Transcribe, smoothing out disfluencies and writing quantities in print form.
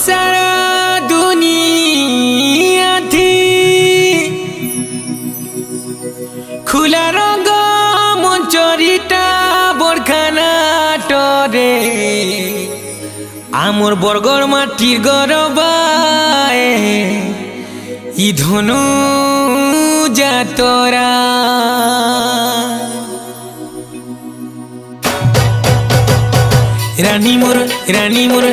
सारा दुनिया थी खुला रंग मंचरीटा बरखाना टरे आमर बरगर माटिर गरबाए इ धनु जातरा रानी मोर